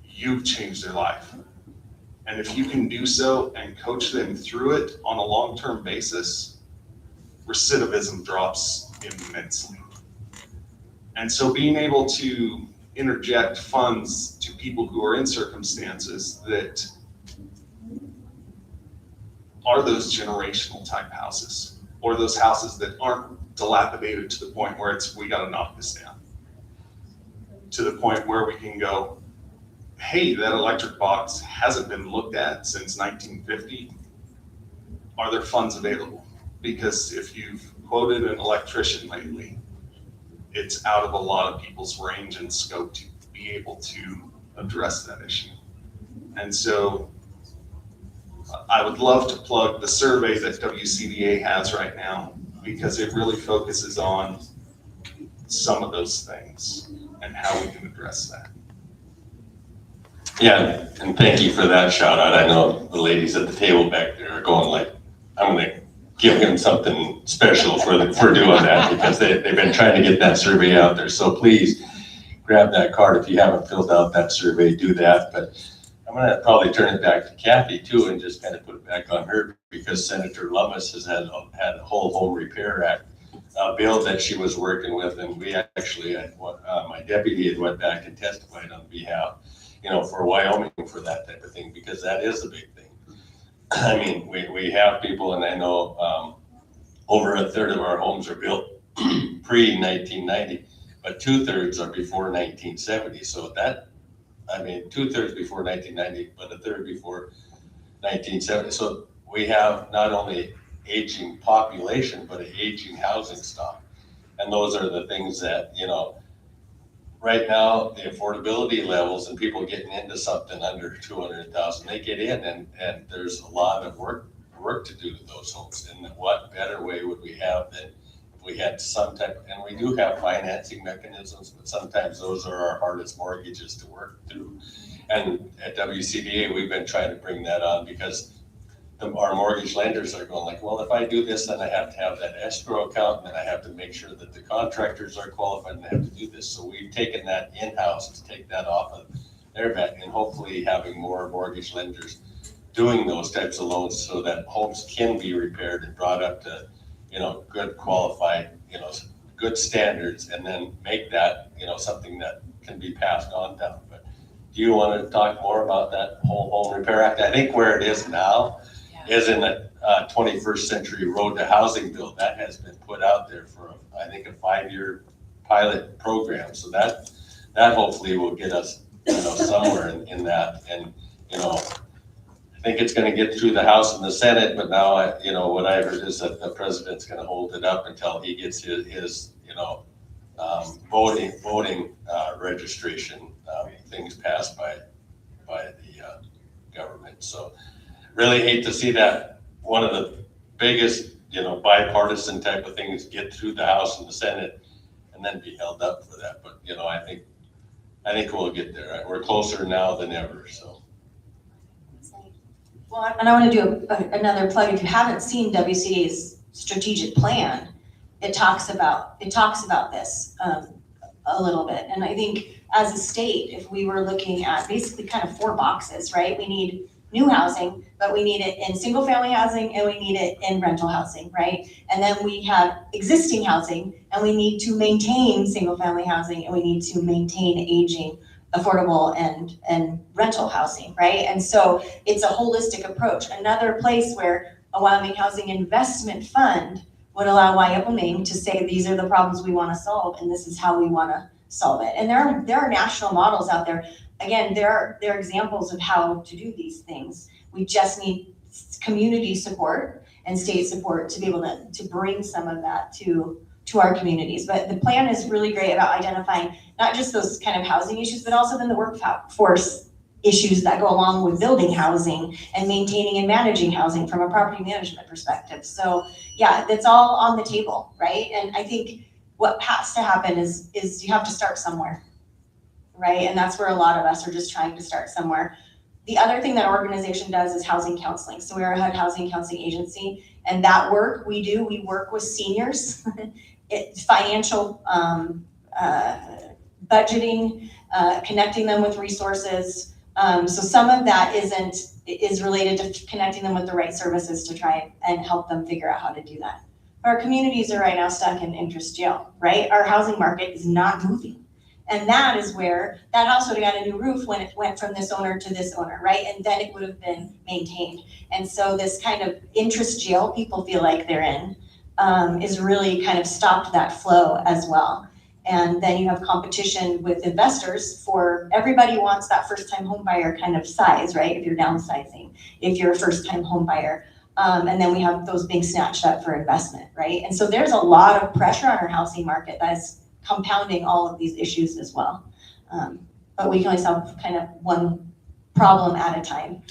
you've changed their life. And if you can do so and coach them through it on a long-term basis, recidivism drops immensely. And so being able to interject funds to people who are in circumstances that are those generational type houses, or those houses that aren't dilapidated to the point where we gotta knock this down, to the point where we can go, hey, that electric box hasn't been looked at since 1950. Are there funds available? Because if you've quoted an electrician lately, it's out of a lot of people's range and scope to be able to address that issue. And so I would love to plug the survey that WCDA has right now, because it really focuses on some of those things and how we can address that. Yeah, and thank you for that shout out. I know the ladies at the table back there are going like, I'm gonna give him something special for doing that, because they've been trying to get that survey out there. So please grab that card. If you haven't filled out that survey, do that. But I'm gonna probably turn it back to Kathy too, and just kind of put it back on her, because Senator Lummis has had a whole home repair act bill that she was working with, and we actually, my deputy had went back and testified on behalf, for Wyoming for that type of thing, because that is a big thing. I mean, we have people, and I know over a third of our homes are built pre-1990, but 2/3 are before 1970. So that, 2/3 before 1990, but a third before 1970. So we have not only aging population, but an aging housing stock. And those are the things that, right now, the affordability levels and people getting into something under 200,000, they get in, and there's a lot of work to do to those homes. And what better way would we have than if we had some type, and we do have financing mechanisms, but sometimes those are our hardest mortgages to work through. And at WCDA, we've been trying to bring that on, because our mortgage lenders are going like, well, if I do this, then I have to have that escrow account, and then I have to make sure that the contractors are qualified, and I have to do this. So we've taken that in-house to take that off of their back, and hopefully having more mortgage lenders doing those types of loans, so that homes can be repaired and brought up to, good qualified, good standards, and then make that, something that can be passed on down. But do you want to talk more about that whole home repair act? I think where it is now is in the 21st century road to housing bill. That has been put out there for, I think, a 5-year pilot program. So that hopefully will get us, somewhere in that. And, I think it's going to get through the House and the Senate, but now, what I heard is that the president's going to hold it up until he gets his voting registration things passed by the government. So really hate to see that one of the biggest, bipartisan type of things get through the House and the Senate and then be held up for that. But, I think we'll get there. Right? We're closer now than ever, so. Well, and I want to do another plug. If you haven't seen WCDA's strategic plan, it talks about this a little bit. And I think as a state, if we were looking at basically kind of 4 boxes, right? We need new housing, but we need it in single family housing, and we need it in rental housing, right? And then we have existing housing, and we need to maintain single family housing, and we need to maintain aging affordable and rental housing, right? And so it's a holistic approach. Another place where a Wyoming Housing Investment Fund would allow Wyoming to say, these are the problems we want to solve, and this is how we want to solve it. And there are national models out there. Again, there are examples of how to do these things. We just need community support and state support to be able to bring some of that to our communities. But the plan is really great about identifying not just those kind of housing issues, but also then the workforce issues that go along with building housing and maintaining and managing housing from a property management perspective. So yeah, that's all on the table, right? And I think what has to happen is you have to start somewhere, right? And that's where a lot of us are just trying to start somewhere. The other thing that our organization does is housing counseling. So we're a HUD housing counseling agency, and that work we work with seniors, financial budgeting, connecting them with resources. So some of that is related to connecting them with the right services to try and help them figure out how to do that. Our communities are right now stuck in interest jail, right? Our housing market is not moving. And that is where that house would have got a new roof when it went from this owner to this owner, right? And then it would have been maintained. And so this kind of interest jail people feel like they're in is really kind of stopped that flow as well. And then you have competition with investors for everybody wants that first-time home buyer kind of size, right? If you're downsizing, if you're a first-time home buyer. And then we have those being snatched up for investment, right? And so there's a lot of pressure on our housing market that's compounding all of these issues as well. But we can only solve kind of one problem at a time.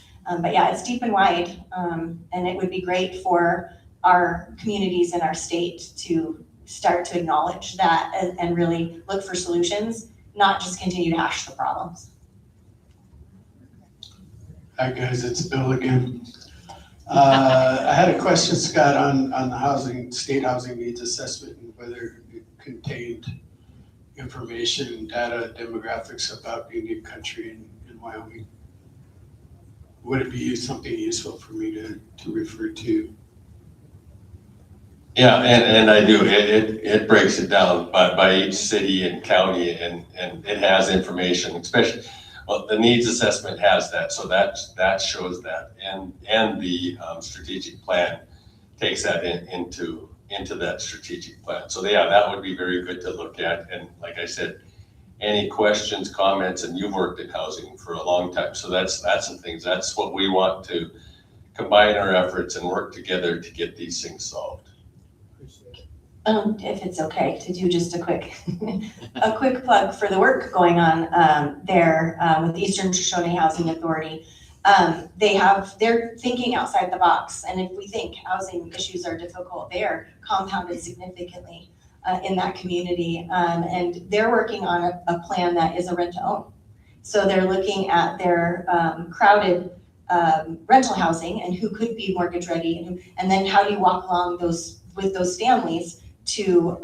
But yeah, it's deep and wide. And it would be great for our communities in our state to start to acknowledge that and really look for solutions, not just continue to hash the problems. Hi guys, it's Bill again. I had a question, Scott, on the state housing needs assessment and whether it contained information, data, demographics about Indian country in Wyoming. Would it be something useful for me to refer to? Yeah, and I do. It breaks it down by each city and county, and it has information, especially, well, the needs assessment has that, so that shows that, and the strategic plan takes that into that strategic plan. So yeah, that would be very good to look at. And like I said, any questions, comments, and you've worked in housing for a long time, so that's some things. That's what we want to combine our efforts and work together to get these things solved. If it's okay to do just a quick plug for the work going on there with the Eastern Shoshone Housing Authority. They're thinking outside the box, and if we think housing issues are difficult, they are compounded significantly in that community, and they're working on a plan that is a rent to own. So they're looking at their crowded rental housing and who could be mortgage ready, and then how do you walk along with those families to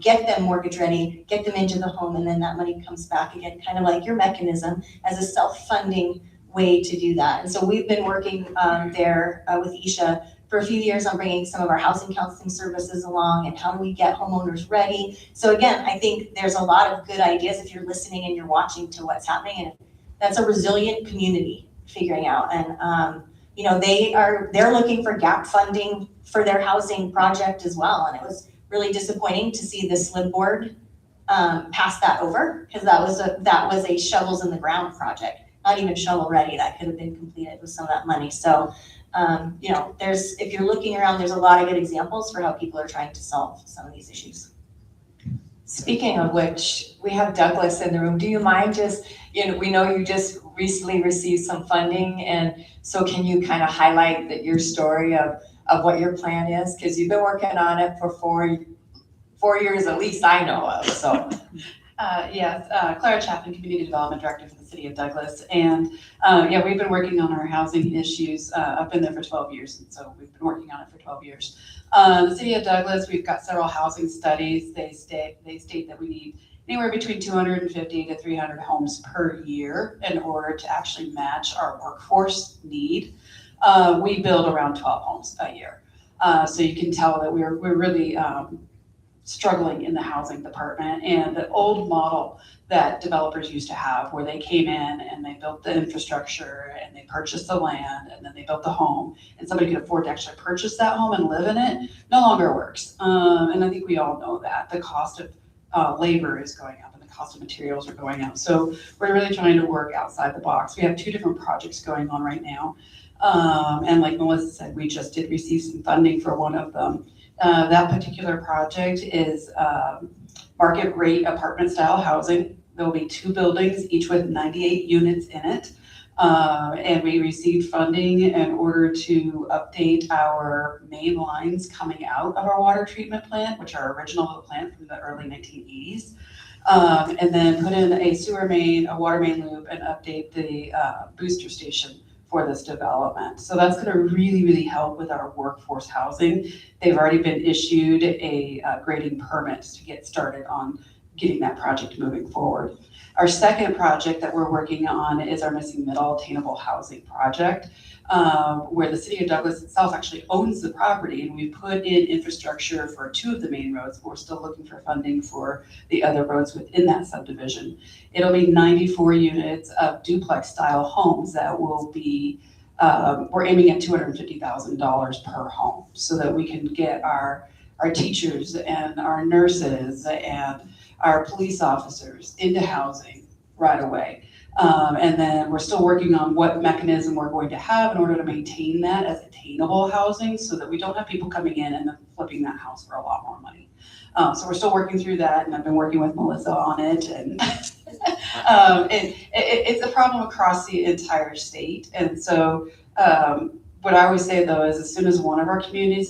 get them mortgage ready, get them into the home, and then that money comes back again, kind of like your mechanism as a self-funding way to do that. And so we've been working there with Isha for a few years on bringing some of our housing counseling services along and how do we get homeowners ready. So again, I think there's a lot of good ideas if you're listening and you're watching to what's happening, and that's a resilient community figuring out. And you know, they're looking for gap funding for their housing project as well. And it was really disappointing to see the SLIB board pass that over, because that was a shovels in the ground project, not even shovel ready. That could have been completed with some of that money. So you know, if you're looking around, there's a lot of good examples for how people are trying to solve some of these issues. Speaking of which, we have Douglas in the room. Do you mind just, we know you just recently received some funding, and so can you kind of highlight your story of what your plan is? Because you've been working on it for four years at least, I know of, so. Yes, Clara Chapman, Community Development Director for the City of Douglas. And yeah, we've been working on our housing issues. I've been there for 12 years, and so we've been working on it for 12 years. The City of Douglas, we've got several housing studies. They state that we need anywhere between 250 to 300 homes per year in order to actually match our workforce need. We build around 12 homes a year. So you can tell that we're really struggling in the housing department. And the old model that developers used to have, where they came in and they built the infrastructure and they purchased the land and then they built the home, and somebody could afford to actually purchase that home and live in it, no longer works. And I think we all know that the cost of labor is going up and the cost of materials are going up. So we're really trying to work outside the box. We have 2 different projects going on right now. And like Melissa said, we just did receive some funding for one of them. That particular project is market rate apartment style housing. There will be 2 buildings, each with 98 units in it. And we received funding in order to update our main lines coming out of our water treatment plant, which are original to the plant from the early 1980s. And then put in a sewer main, a water main loop, and update the booster station for this development. So that's gonna really, really help with our workforce housing. They've already been issued a grading permit to get started on getting that project moving forward. Our second project that we're working on is our missing middle attainable housing project, where the city of Douglas itself actually owns the property, and we put in infrastructure for 2 of the main roads, but we're still looking for funding for the other roads within that subdivision. It'll be 94 units of duplex style homes that will be, we're aiming at $250,000 per home, so that we can get our teachers and our nurses and our police officers into housing right away. And then we're still working on what mechanism we're going to have in order to maintain that as attainable housing, so that we don't have people coming in and then flipping that house for a lot more money. So we're still working through that, and I've been working with Melissa on it. And it's a problem across the entire state. And so what I always say though is, as soon as one of our communities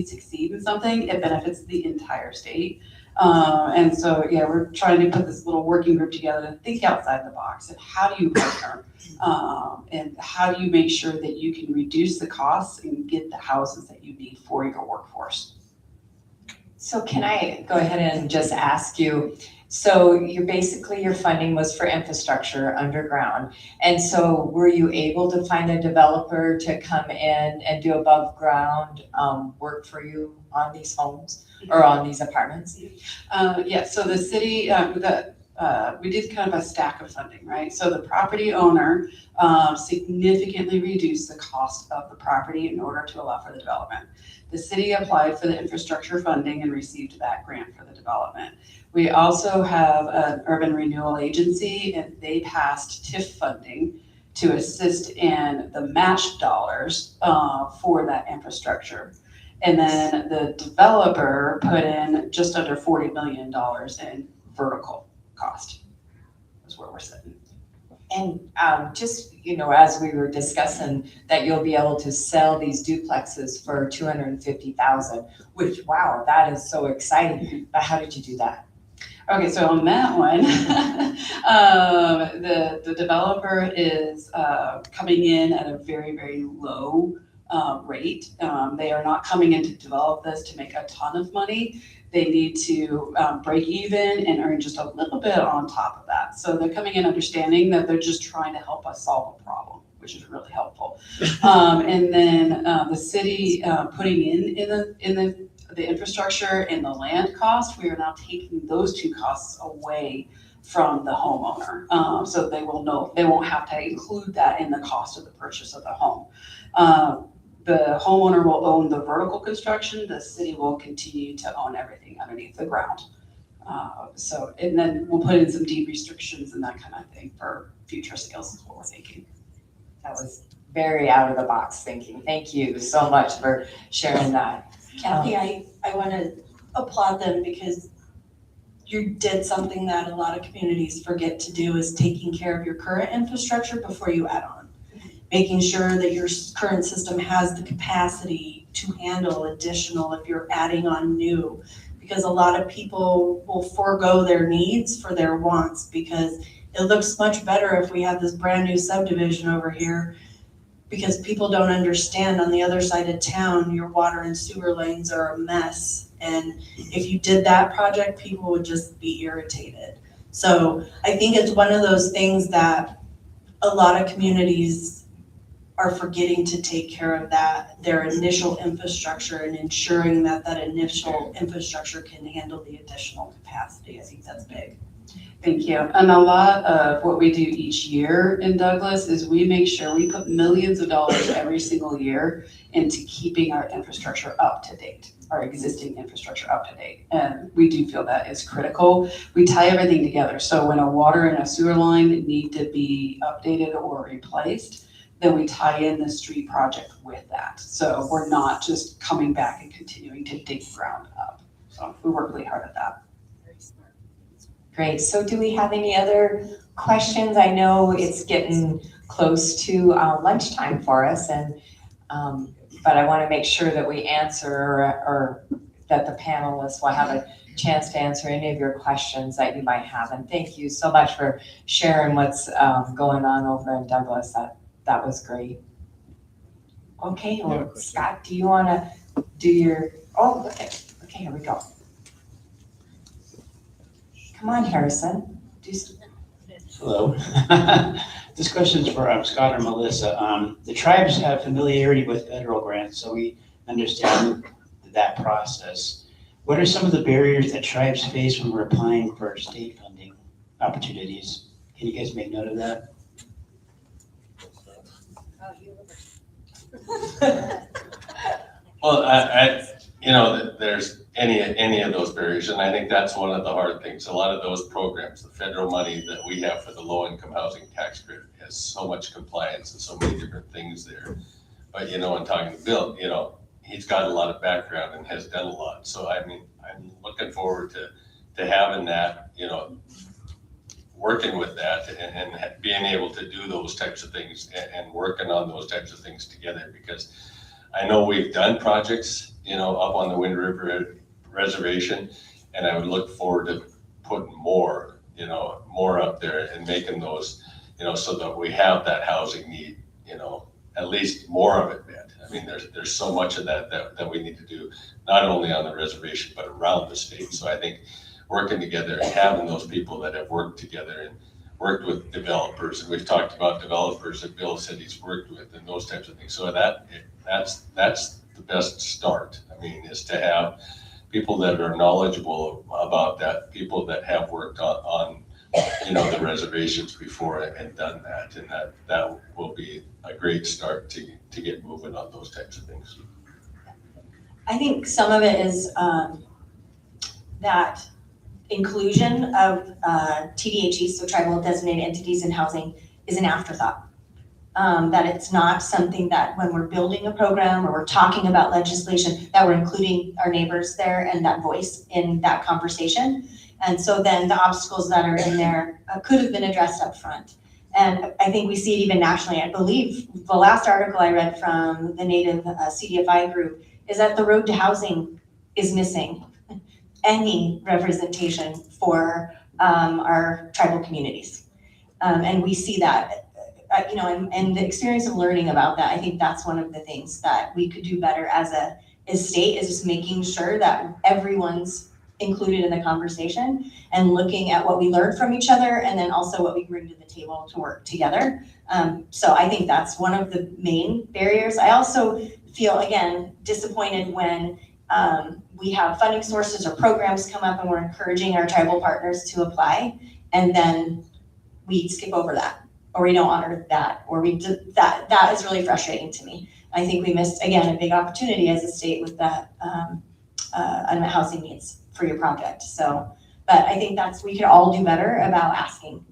succeed in something, it benefits the entire state. And so, yeah, we're trying to put this little working group together to think outside the box. And how do you partner? And how do you make sure that you can reduce the costs and get the houses that you need for your workforce? So can I go ahead and just ask you, so your funding was for infrastructure underground. And so were you able to find a developer to come in and do above ground work for you on these homes or on these apartments? Yeah, so the city, we did kind of a stack of funding, right? So the property owner significantly reduced the cost of the property in order to allow for the development. The city applied for the infrastructure funding and received that grant for the development. We also have an urban renewal agency, and they passed TIF funding to assist in the match dollars for that infrastructure. And then the developer put in just under $40 million in vertical cost, is where we're sitting. And just, as we were discussing, that you'll be able to sell these duplexes for $250,000, which, wow, that is so exciting. But how did you do that? Okay, so on that one, the developer is coming in at a very, very low rate. They are not coming in to develop this to make a ton of money. They need to break even and earn just a little bit on top of that. So they're coming in understanding that they're just trying to help us solve a problem, which is really helpful. And then the city putting in the infrastructure and the land cost, we are now taking those 2 costs away from the homeowner. So they won't have to include that in the cost of the purchase of the home. The homeowner will own the vertical construction. The city will continue to own everything underneath the ground. And then we'll put in some deed restrictions and that kind of thing for future sales is what we're thinking. That was very out of the box thinking. Thank you so much for sharing that. Kathy, I want to applaud them, because you did something that a lot of communities forget to do, is taking care of your current infrastructure before you add on. Making sure that your current system has the capacity to handle additional if you're adding on new. Because a lot of people will forego their needs for their wants, because it looks much better if we have this brand new subdivision over here, because people don't understand on the other side of town, your water and sewer lanes are a mess. And if you did that project, people would just be irritated. So I think it's one of those things that a lot of communities are forgetting to take care of their initial infrastructure and ensuring that initial infrastructure can handle the additional capacity. I think that's big. Thank you. And a lot of what we do each year in Douglas is we make sure we put millions of dollars every single year into keeping our infrastructure up to date, our existing infrastructure up to date. And we do feel that is critical. We tie everything together. So when a water and a sewer line need to be updated or replaced, then we tie in the street project with that. So we're not just coming back and continuing to dig ground up. So we work really hard at that. Great. So do we have any other questions? I know it's getting close to lunchtime for us, and but I want to make sure that we answer or that the panelists will have a chance to answer any of your questions that you might have. And thank you so much for sharing what's going on over in Douglas. That was great. Okay, well, Scott, do you want to do your, oh, okay, here we go. Come on, Harrison. Hello. This question is for Scott or Melissa. The tribes have familiarity with federal grants, so we understand that process. What are some of the barriers that tribes face when we're applying for state funding opportunities? Can you guys make note of that? Well, there's any of those barriers, and I think that's one of the hard things. A lot of those programs, the federal money that we have for the low-income housing tax credit, has so much compliance and so many different things there. But in talking to Bill, he's got a lot of background and has done a lot. So I mean, I'm looking forward to having that, working with that and being able to do those types of things and working on those types of things together, because I know we've done projects, up on the Wind River Reservation, and I would look forward to putting more up there and making those, so that we have that housing need, at least more of it met. I mean, there's so much of that we need to do, not only on the reservation, but around the state. So I think working together and having those people that have worked together and worked with developers, and we've talked about developers that Bill said he's worked with and those types of things. So that's the best start. I mean, is to have people that are knowledgeable about that, people that have worked on the reservations before and done that, and that will be a great start to get moving on those types of things. I think some of it is that inclusion of TDHEs, so tribal designated entities in housing, is an afterthought. That it's not something that when we're building a program or we're talking about legislation, that we're including our neighbors there and that voice in that conversation. And so then the obstacles that are in there could have been addressed up front. And I think we see it even nationally. I believe the last article I read from the Native CDFI group is that the road to housing is missing any representation for our tribal communities. And we see that, and the experience of learning about that, I think that's one of the things that we could do better as a state, is just making sure that everyone's included in the conversation and looking at what we learned from each other and then also what we bring to the table to work together. So I think that's one of the main barriers. I also feel, again, disappointed when we have funding sources or programs come up and we're encouraging our tribal partners to apply, and then we skip over that, or we don't honor that, or that is really frustrating to me. I think we missed, again, a big opportunity as a state with that unmet housing needs for your project. So, but I think we could all do better about asking,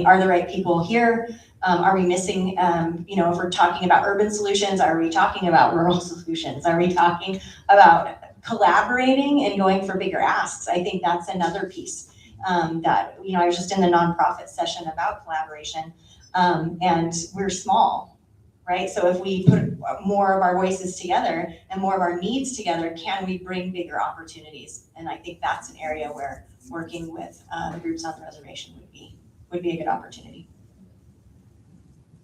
are the right people here? Are we missing, if we're talking about urban solutions, are we talking about rural solutions? Are we talking about collaborating and going for bigger asks? I think that's another piece that, I was just in the nonprofit session about collaboration, and we're small, right? So if we put more of our voices together and more of our needs together, can we bring bigger opportunities? And I think that's an area where working with the groups on the reservation would be a good opportunity.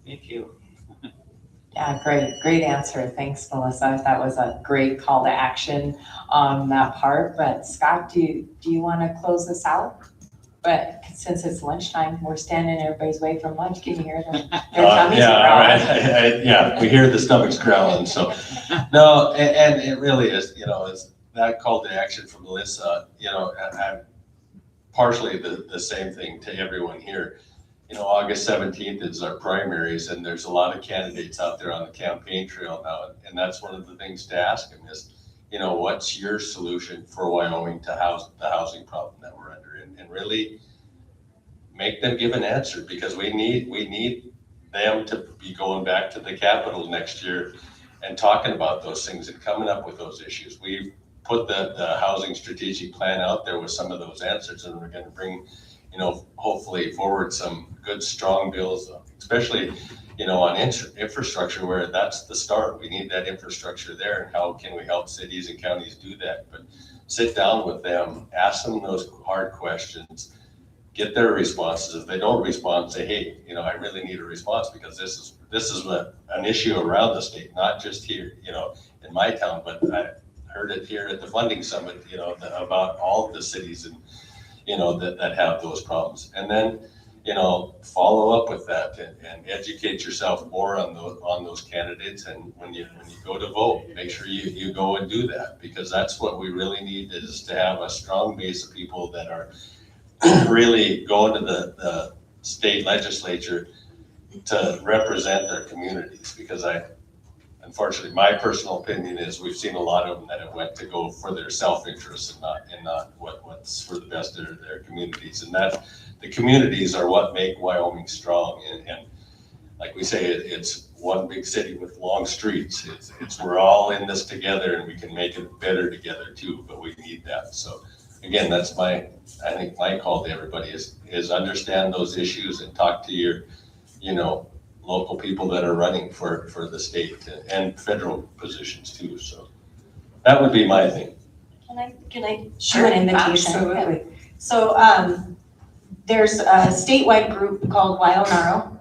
Thank you. Yeah, great answer. Thanks, Melissa. That was a great call to action on that part. But Scott, do you want to close this out? But since it's lunchtime, we're standing everybody's way from lunch. Can you hear them? Their tummies Yeah, are all growling. right. Yeah, we hear the stomachs growling, so. No, and it really is, it's that call to action from Melissa, I'm partially the same thing to everyone here. August 17th is our primaries, and there's a lot of candidates out there on the campaign trail now, and that's one of the things to ask them is, what's your solution for Wyoming to house the housing problem that we're under, and really make them give an answer, because we need them to be going back to the Capitol next year and talking about those things and coming up with those issues. We've put the housing strategic plan out there with some of those answers, and we're going to bring, hopefully forward some good, strong bills, especially, on infrastructure, where that's the start. We need that infrastructure there, and how can we help cities and counties do that? But sit down with them, ask them those hard questions, get their responses. If they don't respond, say, hey, I really need a response, because this is an issue around the state, not just here, in my town, but I heard it here at the funding summit, about all of the cities and, that have those problems. And then, follow up with that and educate yourself more on those candidates. And when you go to vote, make sure you go and do that, because that's what we really need, is to have a strong base of people that are really going to the state legislature to represent their communities. Because unfortunately, my personal opinion is we've seen a lot of them that have went to go for their self-interest and not what's for the best of their communities. And that the communities are what make Wyoming strong. And like we say, it's one big city with long streets. It's we're all in this together, and we can make it better together too, but we need that. So again, that's I think my call to everybody is understand those issues and talk to your, local people that are running for the state and federal positions too. So that would be my thing. Can I Sure, do an invitation? absolutely. So there's a statewide group called Wyonaro,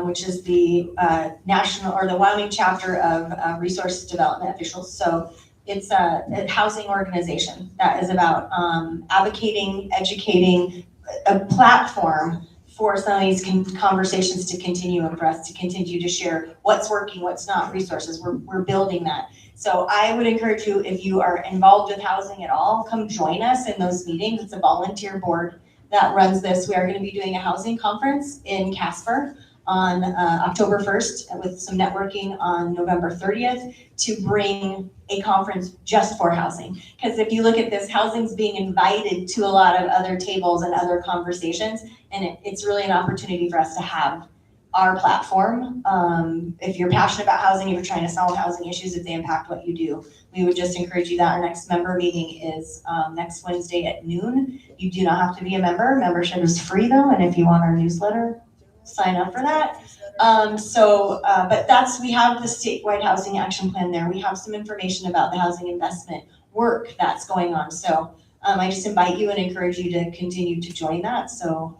which is the national or the Wyoming chapter of resource development officials. So it's a housing organization that is about advocating, educating, a platform for some of these conversations to continue, and for us to continue to share what's working, what's not, resources. We're building that. So I would encourage you, if you are involved with housing at all, come join us in those meetings. It's a volunteer board that runs this. We are going to be doing a housing conference in Casper on October 1st, with some networking on November 30th, to bring a conference just for housing. Because if you look at this, housing's being invited to a lot of other tables and other conversations, and it's really an opportunity for us to have our platform. If you're passionate about housing, if you're trying to solve housing issues, if they impact what you do, we would just encourage you that our next member meeting is next Wednesday at noon. You do not have to be a member. Membership is free though, and if you want our newsletter, sign up for that. But we have the statewide housing action plan there. We have some information about the housing investment work that's going on. So I just invite you and encourage you to continue to join that, so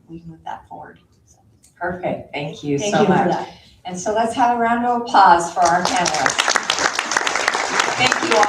we can move that forward. So, Perfect, thank you thank so you for much. that. And so let's have a round of applause for our panelists. Thank you all.